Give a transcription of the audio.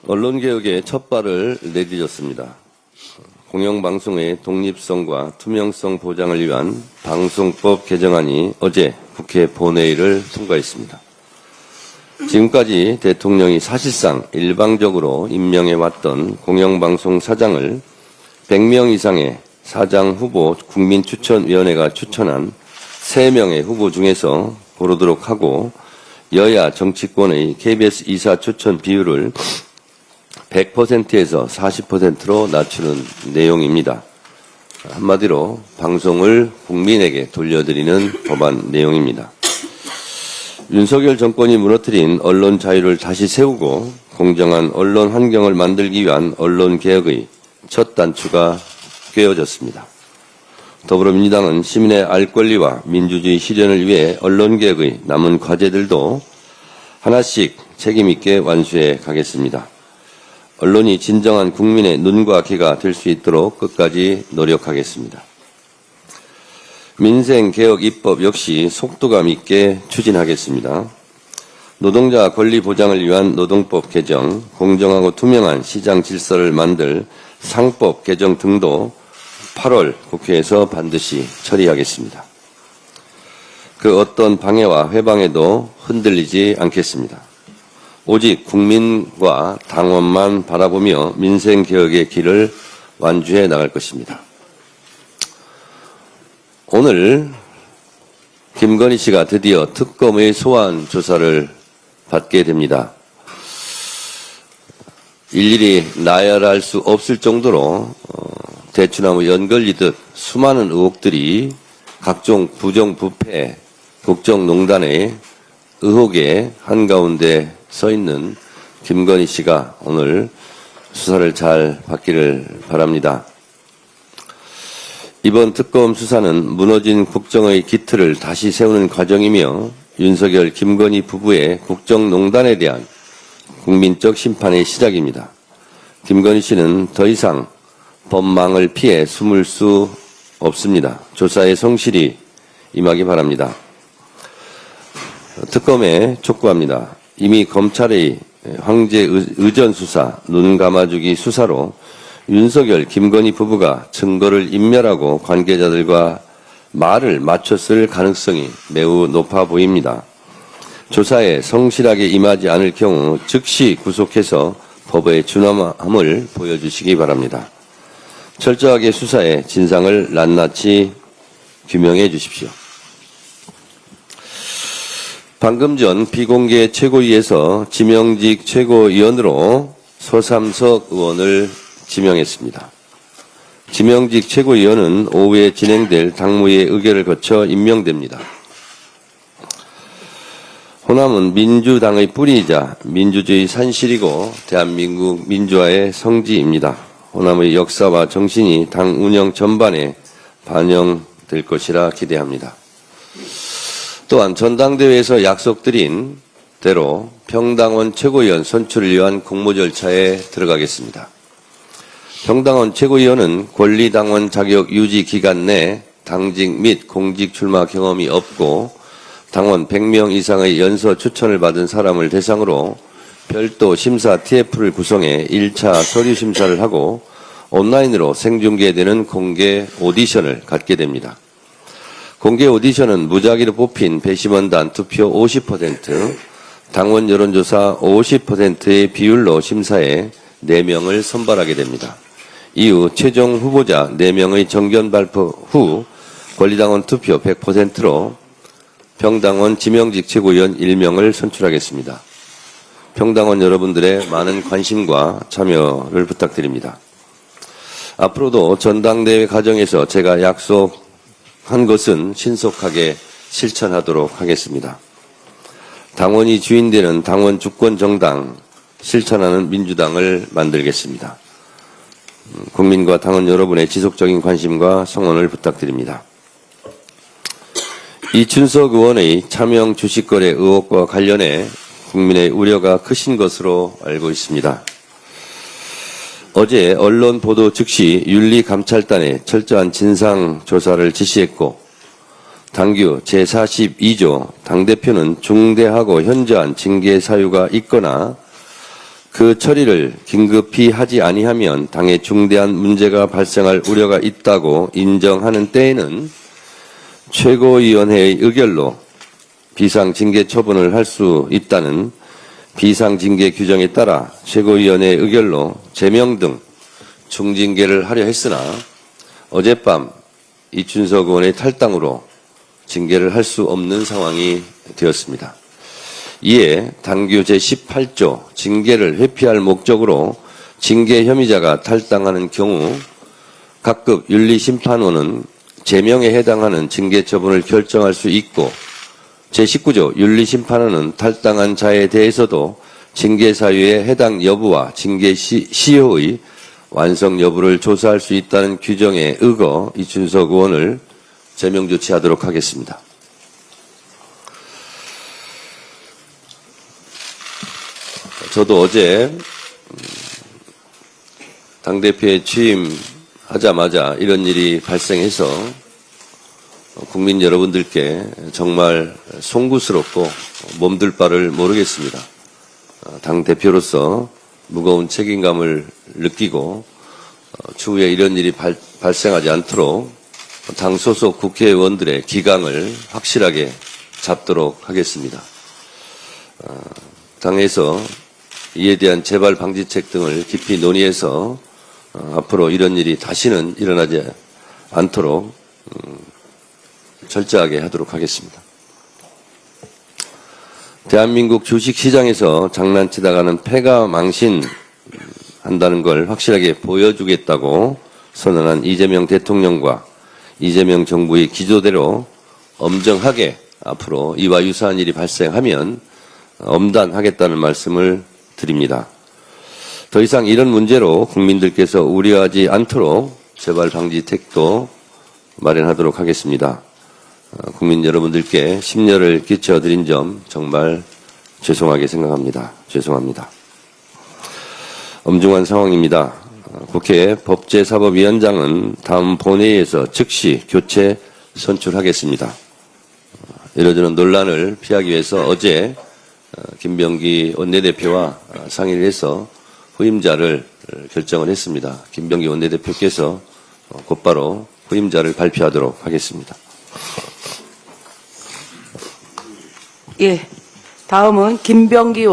언론개혁의 첫 발을 내디뎠습니다. 공영방송의 독립성과 투명성 보장을 위한 방송법 개정안이 어제 국회 본회의를 통과했습니다. 지금까지 대통령이 사실상 일방적으로 임명해왔던 공영방송 사장을 100명 이상의 사장 후보 국민추천위원회가 추천한 3명의 후보 중에서 고르도록 하고 여야 정치권의 KBS 이사 추천 비율을 100%에서 40%로 낮추는 내용입니다. 한마디로 방송을 국민에게 돌려드리는 법안 내용입니다. 윤석열 정권이 무너뜨린 언론 자유를 다시 세우고 공정한 언론 환경을 만들기 위한 언론 개혁의 첫 단추가 꿰어졌습니다. 더불어민주당은 시민의 알 권리와 민주주의 실현을 위해 언론 개혁의 남은 과제들도 하나씩 책임 있게 완수해 가겠습니다. 언론이 진정한 국민의 눈과 귀가 될 수 있도록 끝까지 노력하겠습니다. 민생개혁 입법 역시 속도감 있게 추진하겠습니다. 노동자 권리 보장을 위한 노동법 개정, 공정하고 투명한 시장 질서를 만들 상법 개정 등도 8월 국회에서 반드시 처리하겠습니다. 그 어떤 방해와 회방에도 흔들리지 않겠습니다. 오직 국민과 당원만 바라보며 민생개혁의 길을 완주해 나갈 것입니다. 오늘 김건희 씨가 드디어 특검의 소환 조사를 받게 됩니다. 일일이 나열할 수 없을 정도로 대추나무 연걸리듯 수많은 의혹들이 각종 부정부패, 국정농단의 의혹의 한가운데 서 있는 김건희 씨가 오늘 수사를 잘 받기를 바랍니다. 이번 특검 수사는 무너진 국정의 기틀을 다시 세우는 과정이며 윤석열, 김건희 부부의 국정농단에 대한 국민적 심판의 시작입니다. 김건희 씨는 더 이상 법망을 피해 숨을 수 없습니다. 조사에 성실히 임하기 바랍니다. 특검에 촉구합니다. 이미 검찰의 황제 의전 수사, 눈 감아주기 수사로 윤석열, 김건희 부부가 증거를 인멸하고 관계자들과 말을 맞췄을 가능성이 매우 높아 보입니다. 조사에 성실하게 임하지 않을 경우 즉시 구속해서 법의 준엄함을 보여주시기 바랍니다. 철저하게 수사에 진상을 낱낱이 규명해 주십시오. 방금 전 비공개 최고위에서 지명직 최고위원으로 서삼석 의원을 지명했습니다. 지명직 최고위원은 오후에 진행될 당무의 의결을 거쳐 임명됩니다. 호남은 민주당의 뿌리이자 민주주의 산실이고 대한민국 민주화의 성지입니다. 호남의 역사와 정신이 당 운영 전반에 반영될 것이라 기대합니다. 또한 전당대회에서 약속드린 대로 평당원 최고위원 선출을 위한 공모 절차에 들어가겠습니다. 평당원 최고위원은 권리당원 자격 유지 기간 내 당직 및 공직 출마 경험이 없고 당원 100명 이상의 연서 추천을 받은 사람을 대상으로 별도 심사 TF를 구성해 1차 서류 심사를 하고 온라인으로 생중계되는 공개 오디션을 갖게 됩니다. 공개 오디션은 무작위로 뽑힌 배심원단 투표 50%, 당원 여론조사 50%의 비율로 심사해 4명을 선발하게 됩니다. 이후 최종 후보자 4명의 정견 발표 후 권리당원 투표 100%로 평당원 지명직 최고위원 1명을 선출하겠습니다. 평당원 여러분들의 많은 관심과 참여를 부탁드립니다. 앞으로도 전당대회 과정에서 제가 약속한 것은 신속하게 실천하도록 하겠습니다. 당원이 주인되는 당원 주권 정당, 실천하는 민주당을 만들겠습니다. 국민과 당원 여러분의 지속적인 관심과 성원을 부탁드립니다. 이춘석 의원의 차명 주식거래 의혹과 관련해 국민의 우려가 크신 것으로 알고 있습니다. 어제 언론 보도 즉시 윤리감찰단에 철저한 진상조사를 지시했고 당규 제42조 당대표는 중대하고 현저한 징계 사유가 있거나 그 처리를 긴급히 하지 아니하면 당에 중대한 문제가 발생할 우려가 있다고 인정하는 때에는 최고위원회의 의결로 비상징계 처분을 할 수 있다는 비상징계 규정에 따라 최고위원회의 의결로 제명 등 중징계를 하려 했으나 어젯밤 이춘석 의원의 탈당으로 징계를 할 수 없는 상황이 되었습니다. 이에 당규 제18조 징계를 회피할 목적으로 징계 혐의자가 탈당하는 경우 각급 윤리심판원은 제명에 해당하는 징계 처분을 결정할 수 있고 제19조 윤리심판원은 탈당한 자에 대해서도 징계 사유의 해당 여부와 징계 시효의 완성 여부를 조사할 수 있다는 규정에 의거 이춘석 의원을 제명 조치하도록 하겠습니다. 저도 어제 당대표에 취임하자마자 이런 일이 발생해서 국민 여러분들께 정말 송구스럽고 몸둘 바를 모르겠습니다. 당대표로서 무거운 책임감을 느끼고 추후에 이런 일이 발생하지 않도록 당 소속 국회의원들의 기강을 확실하게 잡도록 하겠습니다. 당에서 이에 대한 재발 방지책 등을 깊이 논의해서 앞으로 이런 일이 다시는 일어나지 않도록 철저하게 하도록 하겠습니다. 대한민국 주식시장에서 장난치다가는 패가 망신한다는 걸 확실하게 보여주겠다고 선언한 이재명 대통령과 이재명 정부의 기조대로 엄정하게 앞으로 이와 유사한 일이 발생하면 엄단하겠다는 말씀을 드립니다. 더 이상 이런 문제로 국민들께서 우려하지 않도록 재발 방지책도 마련하도록 하겠습니다. 국민 여러분들께 심려를 끼쳐드린 점 정말 죄송하게 생각합니다. 죄송합니다. 엄중한 상황입니다. 국회 법제사법위원장은 다음 본회의에서 즉시 교체 선출하겠습니다. 이러저런 논란을 피하기 위해서 어제 김병기 원내대표와 상의를 해서 후임자를 결정을 했습니다. 김병기 원내대표께서 곧바로 후임자를 발표하도록 하겠습니다. 예, 다음은 김병기